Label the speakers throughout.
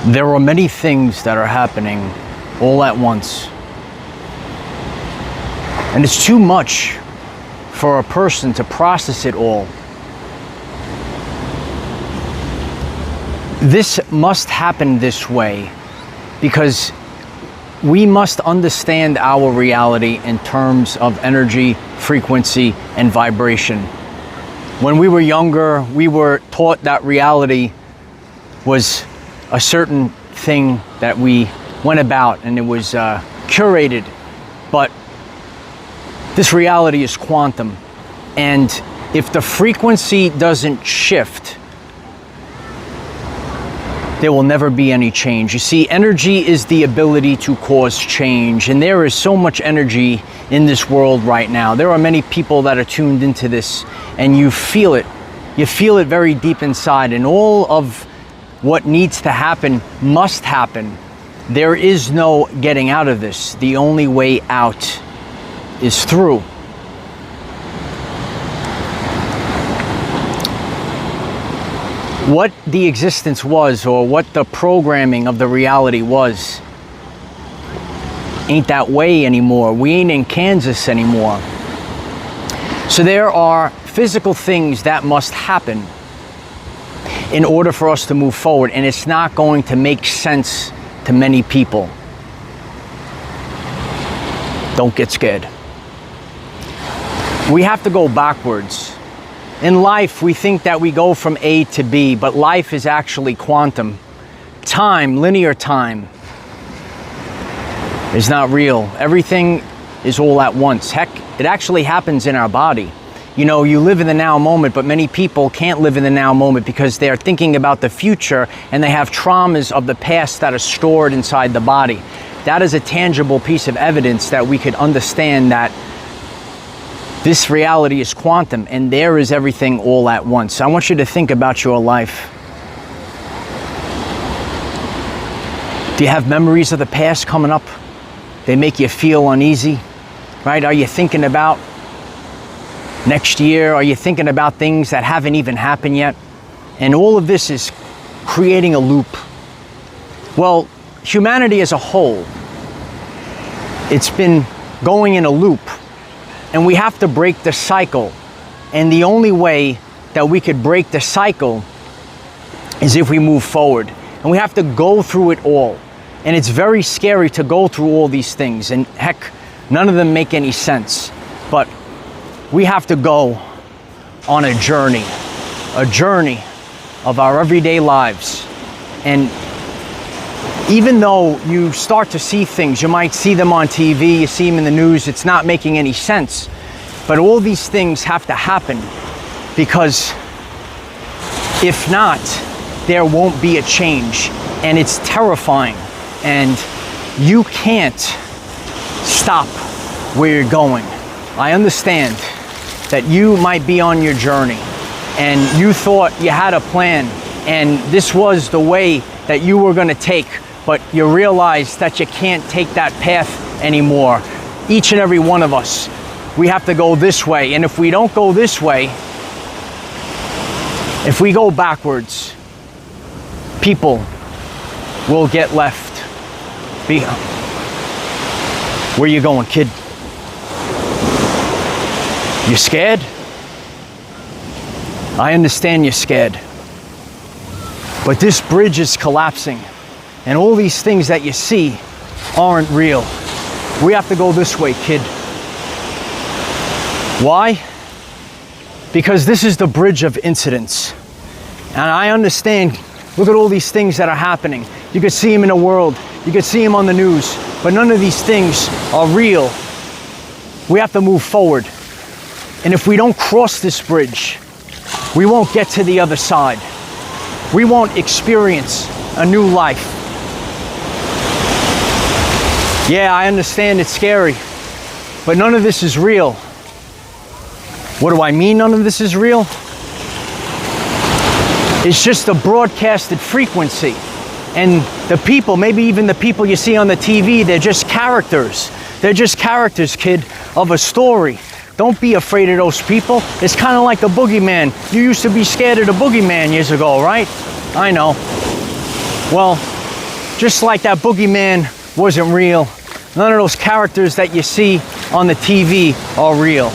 Speaker 1: There are many things that are happening all at once. And it's too much for a person to process it all. This must happen this way because we must understand our reality in terms of energy, frequency, and vibration. When we were younger, we were taught that reality was a certain thing that we went about and it was curated, but this reality is quantum, and if the frequency doesn't shift, there will never be any change. You see, energy is the ability to cause change, and there is so much energy in this world right now. There are many people that are tuned into this, and you feel it. You feel it very deep inside, and all of what needs to happen must happen. There is no getting out of this. The only way out is through. What the existence was, or what the programming of the reality was, ain't that way anymore. We ain't in Kansas anymore. So there are physical things that must happen in order for us to move forward, and it's not going to make sense to many people. Don't get scared. We have to go backwards. In life, we think that we go from A to B, but life is actually quantum. Time, linear time, is not real. Everything is all at once. Heck, it actually happens in our body. You know, you live in the now moment, but many people can't live in the now moment because they're thinking about the future and they have traumas of the past that are stored inside the body. That is a tangible piece of evidence that we could understand that this reality is quantum and there is everything all at once. I want you to think about your life. Do you have memories of the past coming up? They make you feel uneasy, right? Are you thinking about next year? Are you thinking about things that haven't even happened yet? And all of this is creating a loop. Well, humanity as a whole, it's been going in a loop, and we have to break the cycle. And the only way that we could break the cycle is if we move forward. And we have to go through it all. And it's very scary to go through all these things. And heck, none of them make any sense. But we have to go on a journey of our everyday lives. And even though you start to see things, you might see them on TV, you see them in the news, it's not making any sense. But all these things have to happen, because if not, there won't be a change. And it's terrifying. And you can't stop where you're going. I understand that you might be on your journey and you thought you had a plan and this was the way that you were going to take, but you realize that you can't take that path anymore. Each and every one of us, we have to go this way. And if we don't go this way, if we go backwards, people will get left behind. Where you going, kid? You scared? I understand you're scared. But this bridge is collapsing, and all these things that you see aren't real. We have to go this way, kid. Why? Because this is the bridge of incidents. And I understand, look at all these things that are happening. You could see them in the world, you could see them on the news, but none of these things are real. We have to move forward. And if we don't cross this bridge, we won't get to the other side. We won't experience a new life. Yeah, I understand it's scary, but none of this is real. What do I mean none of this is real? It's just a broadcasted frequency. And the people, maybe even the people you see on the TV, they're just characters. They're just characters, kid, of a story. Don't be afraid of those people. It's kind of like the boogeyman. You used to be scared of the boogeyman years ago, right? I know. Well, Just like that boogeyman wasn't real, none of those characters that you see on the TV are real.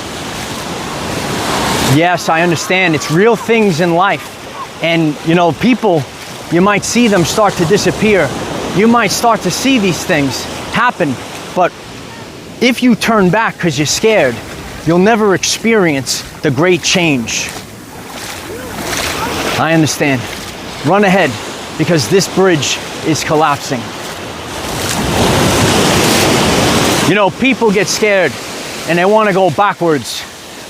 Speaker 1: Yes, I understand. It's real things in life. And, you know, people, you might see them start to disappear. You might start to see these things happen. But if you turn back because you're scared, you'll never experience the great change. I understand. Run ahead, because this bridge is collapsing. You know, people get scared and they want to go backwards,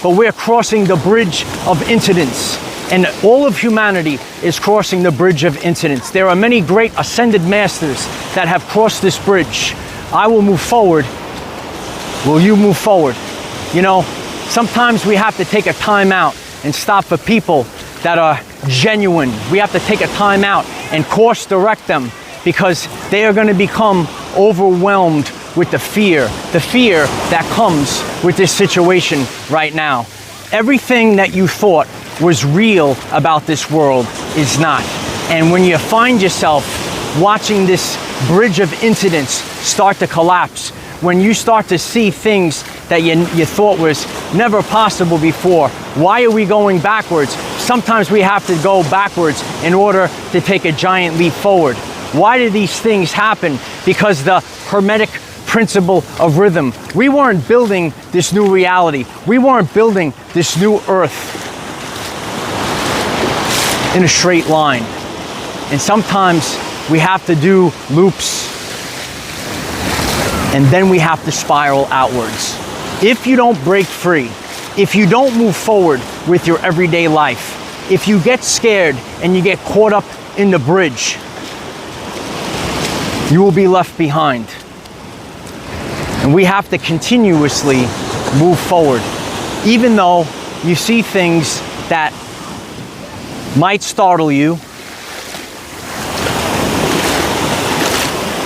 Speaker 1: but we're crossing the bridge of incidents, and all of humanity is crossing the bridge of incidents. There are many great ascended masters that have crossed this bridge. I will move forward. Will you move forward? You know, sometimes we have to take a time out and stop for people that are genuine. We have to take a time out and course direct them, because they are going to become overwhelmed with the fear that comes with this situation right now. Everything that you thought was real about this world is not. And when you find yourself watching this bridge of incidents start to collapse, when you start to see things that you thought was never possible before, why are we going backwards? Sometimes we have to go backwards in order to take a giant leap forward. Why do these things happen? Because the Hermetic principle of rhythm. We weren't building this new reality. We weren't building this new earth in a straight line. And sometimes we have to do loops, and then we have to spiral outwards. If you don't break free, if you don't move forward with your everyday life, if you get scared and you get caught up in the bridge, you will be left behind. And we have to continuously move forward. Even though you see things that might startle you.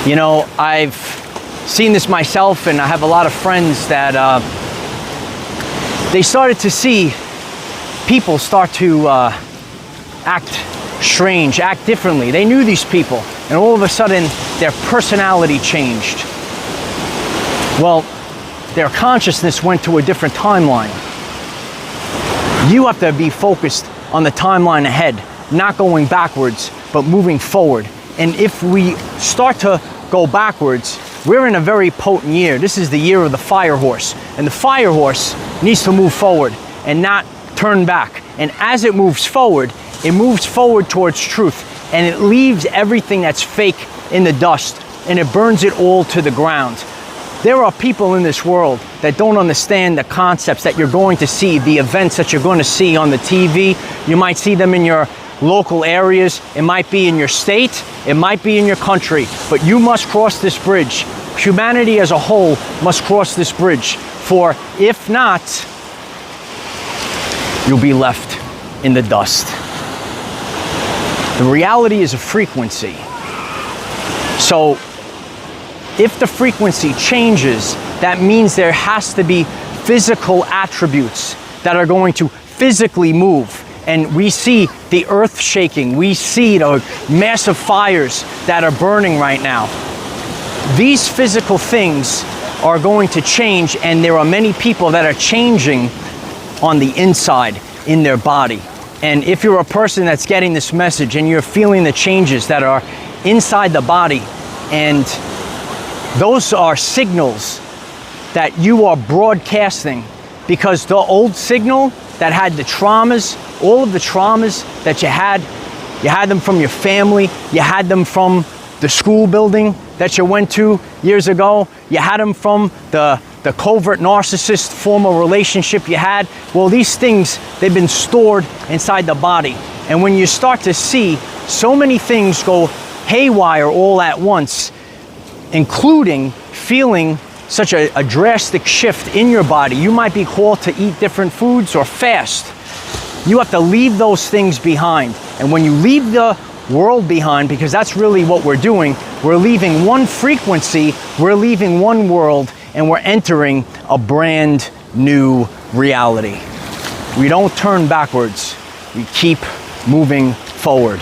Speaker 1: You know, I've seen this myself, and I have a lot of friends that they started to see people start to act strange, act differently. They knew these people, and all of a sudden their personality changed. Well, their consciousness went to a different timeline. You have to be focused on the timeline ahead, not going backwards, but moving forward. And if we start to go backwards, we're in a very potent year. This is the year of the fire horse. And the fire horse needs to move forward and not turn back. And as it moves forward towards truth. And it leaves everything that's fake in the dust, and it burns it all to the ground. There are people in this world that don't understand the concepts that you're going to see, the events that you're going to see on the TV. You might see them in your local areas. It might be in your state. It might be in your country. But you must cross this bridge. Humanity as a whole must cross this bridge. For if not, you'll be left in the dust. The reality is a frequency. So if the frequency changes, that means there has to be physical attributes that are going to physically move. And we see the earth shaking. We see the massive fires that are burning right now. These physical things are going to change, and there are many people that are changing on the inside in their body. And if you're a person that's getting this message and you're feeling the changes that are inside the body, and those are signals that you are broadcasting, because the old signal that had the traumas, all of the traumas that you had them from your family, you had them from the school building that you went to years ago, you had them from the covert narcissist former relationship you had. Well, these things, they've been stored inside the body. And when you start to see so many things go haywire all at once, including feeling such a drastic shift in your body, you might be called to eat different foods or fast. You have to leave those things behind. And when you leave the world behind, because that's really what we're doing, we're leaving one frequency, we're leaving one world, and we're entering a brand new reality. We don't turn backwards, we keep moving forward.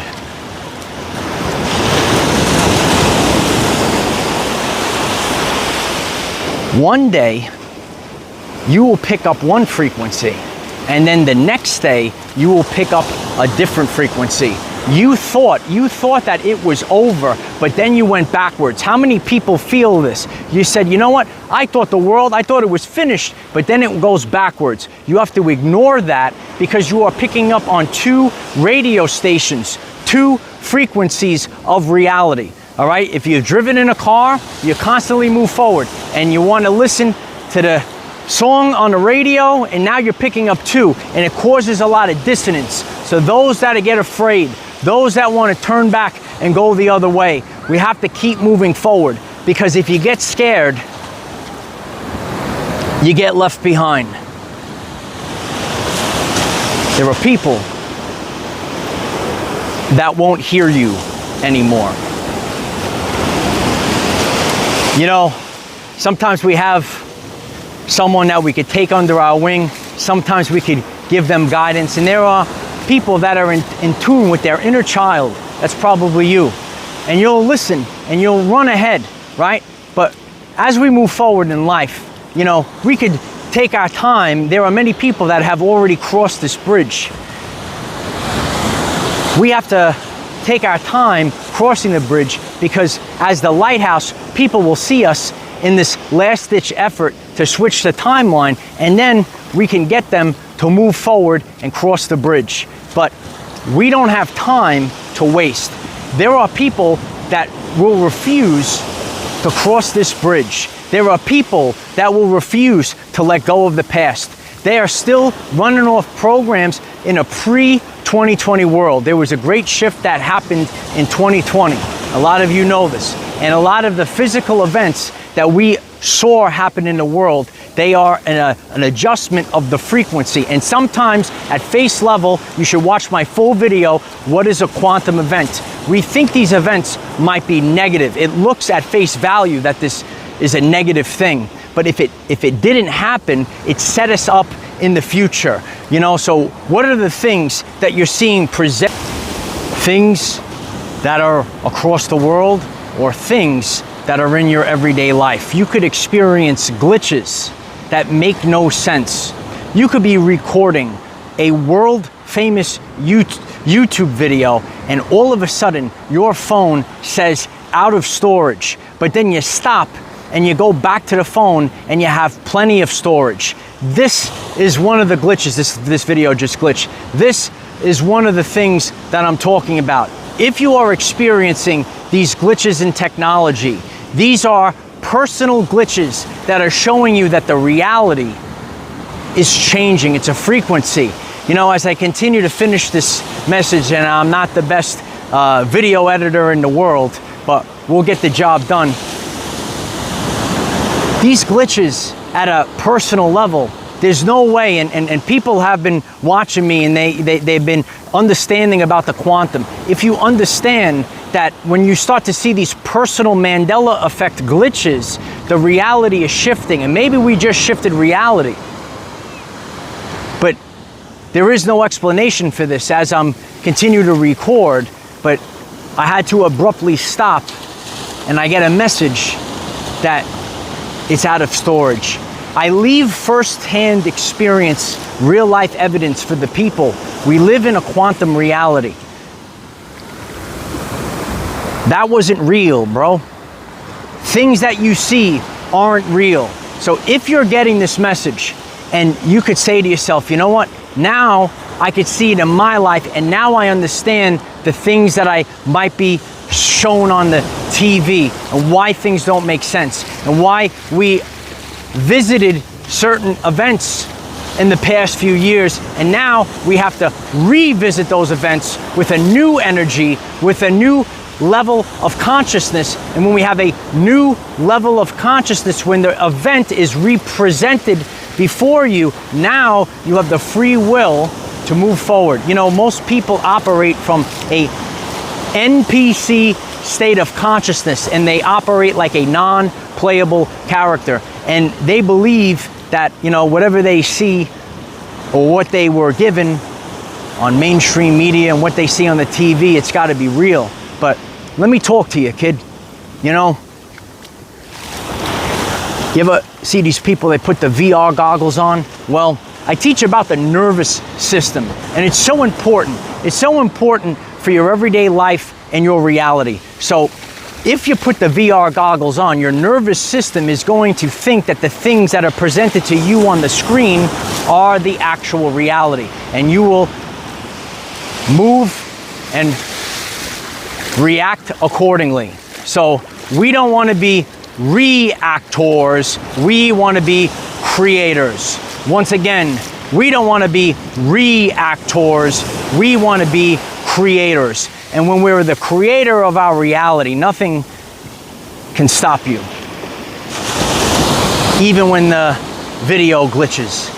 Speaker 1: One day, you will pick up one frequency, and then the next day, you will pick up a different frequency. You thought that it was over, but then you went backwards. How many people feel this? You said, you know what? I thought it was finished, but then it goes backwards. You have to ignore that because you are picking up on two radio stations, two frequencies of reality. All right, if you've driven in a car, you constantly move forward and you want to listen to the song on the radio, and now you're picking up two, and it causes a lot of dissonance. So those that get afraid, those that want to turn back and go the other way, we have to keep moving forward, because if you get scared, you get left behind. There are people that won't hear you anymore. You know, sometimes we have someone that we could take under our wing. Sometimes we could give them guidance. And there are people that are in tune with their inner child. That's probably you. And you'll listen and you'll run ahead, right? But as we move forward in life, you know, we could take our time. There are many people that have already crossed this bridge. We have to take our time crossing the bridge, because as the lighthouse, people will see us in this last-ditch effort to switch the timeline, and then we can get them to move forward and cross the bridge. But we don't have time to waste. There are people that will refuse to cross this bridge. There are people that will refuse to let go of the past. They are still running off programs in a pre-2020 world. There was a great shift that happened in 2020. A lot of you know this. And a lot of the physical events that we saw happen in the world, they are an adjustment of the frequency. And sometimes at face level, you should watch my full video, What is a Quantum Event? We think these events might be negative. It looks at face value that this is a negative thing. But if it didn't happen, it set us up in the future. You know, so what are the things that you're seeing present? Things that are across the world, or things that are in your everyday life. You could experience glitches that make no sense. You could be recording a world famous YouTube video, and all of a sudden your phone says out of storage, but then you stop and you go back to the phone and you have plenty of storage. This is one of the glitches. This video just glitched. This is one of the things that I'm talking about. If you are experiencing these glitches in technology, these are personal glitches that are showing you that the reality is changing. It's a frequency. You know, as I continue to finish this message, and I'm not the best video editor in the world, but we'll get the job done. These glitches at a personal level, there's no way, and people have been watching me, and they've been understanding about the quantum. If you understand that when you start to see these personal Mandela effect glitches, the reality is shifting, and maybe we just shifted reality. But there is no explanation for this as I'm continue to record, but I had to abruptly stop, and I get a message that it's out of storage. I leave first-hand experience, real-life evidence for the people. We live in a quantum reality. That wasn't real, bro. Things that you see aren't real. So if you're getting this message, and you could say to yourself, you know what? Now I could see it in my life, and now I understand the things that I might be shown on the TV, and why things don't make sense, and why we visited certain events in the past few years, and now we have to revisit those events with a new energy, with a new level of consciousness. And when we have a new level of consciousness, when the event is represented before you, now you have the free will to move forward. You know, most people operate from a NPC state of consciousness, and they operate like a non-playable character, and they believe that, you know, whatever they see or what they were given on mainstream media and what they see on the TV, it's got to be real. But let me talk to you, kid. You know, you ever see these people, they put the VR goggles on. Well, I teach about the nervous system, and it's so important. It's so important for your everyday life and your reality. So if you put the VR goggles on, your nervous system is going to think that the things that are presented to you on the screen are the actual reality, and you will move and react accordingly. So we don't want to be reactors, we want to be creators. Once again, we don't want to be reactors, we want to be creators. And when we're the creator of our reality, nothing can stop you. Even when the video glitches.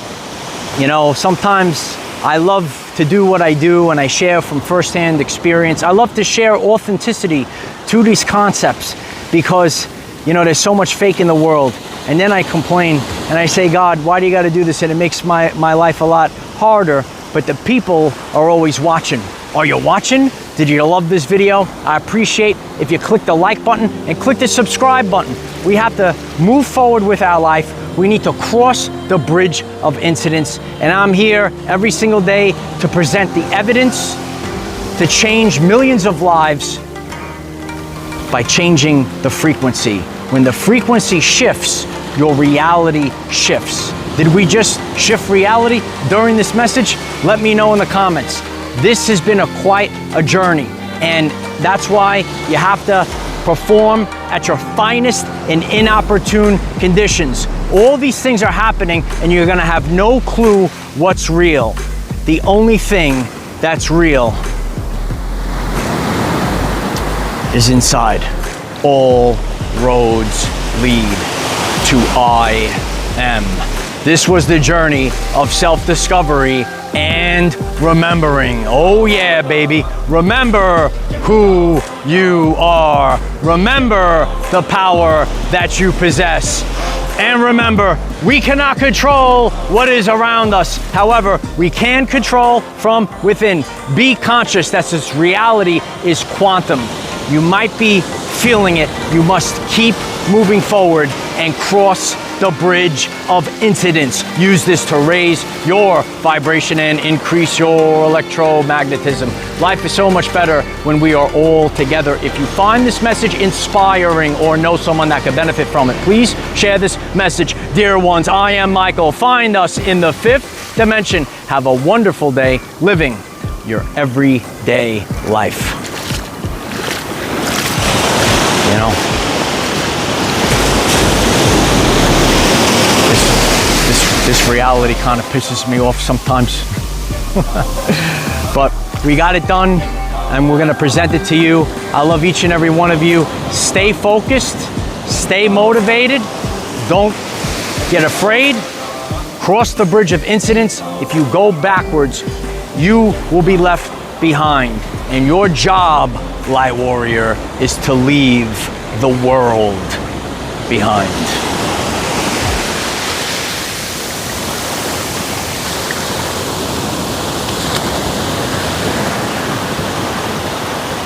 Speaker 1: You know, sometimes I love to do what I do and I share from firsthand experience. I love to share authenticity to these concepts because, you know, there's so much fake in the world. And then I complain and I say, God, why do you got to do this? And it makes my life a lot harder. But the people are always watching. Are you watching? Did you love this video? I appreciate if you click the like button and click the subscribe button. We have to move forward with our life. We need to cross the bridge of incidents. And I'm here every single day to present the evidence to change millions of lives by changing the frequency. When the frequency shifts, your reality shifts. Did we just shift reality during this message? Let me know in the comments. This has been quite a journey, and that's why you have to perform at your finest in inopportune conditions. All these things are happening and you're gonna have no clue what's real. The only thing that's real is inside. All roads lead to I am. This was the journey of self-discovery and remembering. Oh yeah, baby. Remember who you are. Remember the power that you possess. And remember, we cannot control what is around us. However, we can control from within. Be conscious that this reality is quantum. You might be feeling it. You must keep moving forward and cross the bridge of incidence. Use this to raise your vibration and increase your electromagnetism. Life is so much better when we are all together. If you find this message inspiring or know someone that could benefit from it, please share this message. Dear ones, I am Michael. Find us in the 5th dimension. Have a wonderful day living your everyday life. You know, this reality kind of pisses me off sometimes. But we got it done and we're gonna present it to you. I love each and every one of you. Stay focused, stay motivated, don't get afraid. Cross the bridge of incidents. If you go backwards, you will be left behind. And your job, Light Warrior, is to leave the world behind.